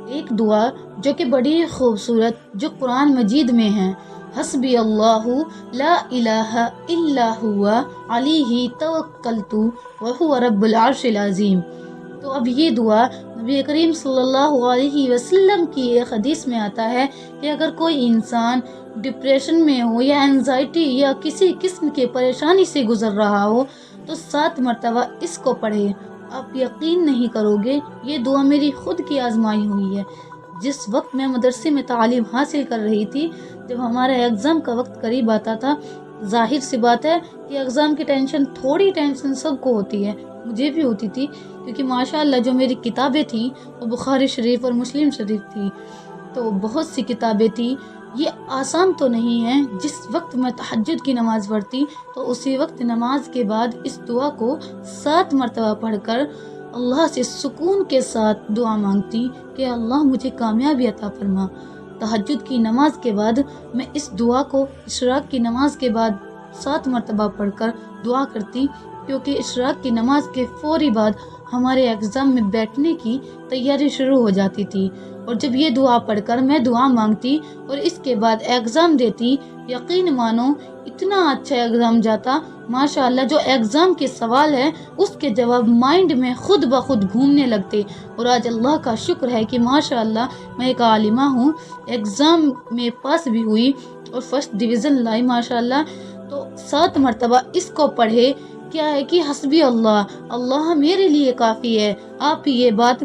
ایک دعا جو کہ بڑی خوبصورت جو قرآن مجید میں ہے، حسبی اللہ لا الہ الا ہوا علیہ توکلت وہو رب العرش العظیم۔ تو اب یہ دعا نبی کریم صلی اللہ علیہ وسلم کی ایک حدیث میں آتا ہے کہ اگر کوئی انسان ڈپریشن میں ہو یا انزائٹی یا کسی قسم کی پریشانی سے گزر رہا ہو تو 7 مرتبہ اس کو پڑھے۔ آپ یقین نہیں کرو گے، یہ دعا میری خود کی آزمائی ہوئی ہے۔ جس وقت میں مدرسے میں تعلیم حاصل کر رہی تھی، جب ہمارا ایگزام کا وقت قریب آتا تھا، ظاہر سی بات ہے کہ ایگزام کی ٹینشن، تھوڑی ٹینشن سب کو ہوتی ہے، مجھے بھی ہوتی تھی، کیونکہ ماشاءاللہ جو میری کتابیں تھیں وہ بخاری شریف اور مسلم شریف تھی، تو بہت سی کتابیں تھیں۔ یہ آسان تو نہیں ہے۔ جس وقت میں تہجد کی نماز پڑھتی تو اسی وقت نماز کے بعد اس دعا کو 7 مرتبہ پڑھ کر اللہ سے سکون کے ساتھ دعا مانگتی کہ اللہ مجھے کامیابی عطا فرما۔ تہجد کی نماز کے بعد میں اس دعا کو اشراق کی نماز کے بعد 7 مرتبہ پڑھ کر دعا کرتی، کیونکہ اشراق کی نماز کے فوری بعد ہمارے ایگزام میں بیٹھنے کی تیاری شروع ہو جاتی تھی، اور جب یہ دعا پڑھ کر میں دعا مانگتی اور اس کے بعد ایگزام دیتی، یقین مانو اتنا اچھا ایگزام جاتا، ماشاءاللہ جو ایگزام کے سوال ہے اس کے جواب مائنڈ میں خود بخود گھومنے لگتے۔ اور آج اللہ کا شکر ہے کہ ماشاءاللہ میں ایک عالمہ ہوں، ایگزام میں پاس بھی ہوئی اور فرسٹ ڈویژن لائی ماشاءاللہ۔ تو 7 مرتبہ اس کو پڑھے، کیا ہے کہ حسبی اللہ، اللہ میرے لیے کافی ہے۔ آپ یہ بات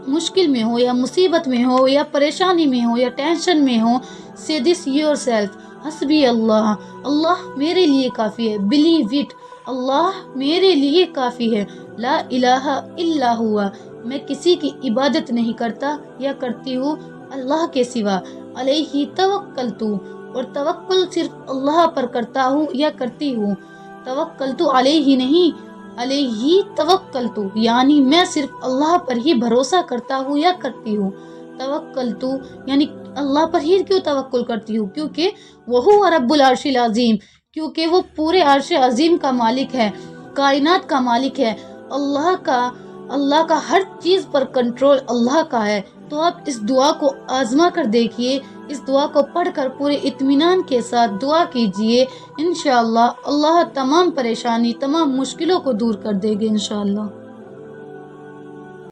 مشکل میں ہو یا مصیبت میں ہو یا پریشانی میں ہو یا ٹینشن میں ہو، say this yourself، حسبی اللہ، اللہ میرے لیے کافی ہے، believe it، اللہ میرے لیے کافی ہے، لا الہ الا ہوا، میں کسی کی عبادت نہیں کرتا یا کرتی ہوں اللہ کے سوا، علیہ توکلت، اور توکل صرف اللہ پر کرتا ہوں یا کرتی ہوں، توکلت علیہ نہیں، علیہ توکلت، یعنی میں صرف اللہ پر ہی بھروسہ کرتا ہوں یا کرتی ہوں۔ توکلت یعنی اللہ پر ہی کیوں توکل کرتی ہوں؟ کیونکہ وہ رب العرش العظیم، کیونکہ وہ پورے عرش عظیم کا مالک ہے، کائنات کا مالک ہے، اللہ کا ہر چیز پر کنٹرول اللہ کا ہے۔ تو آپ اس دعا کو آزما کر دیکھیے، اس دعا کو پڑھ کر پورے اطمینان کے ساتھ دعا کیجئے، انشاءاللہ اللہ تمام پریشانی، تمام مشکلوں کو دور کر دے گے انشاءاللہ۔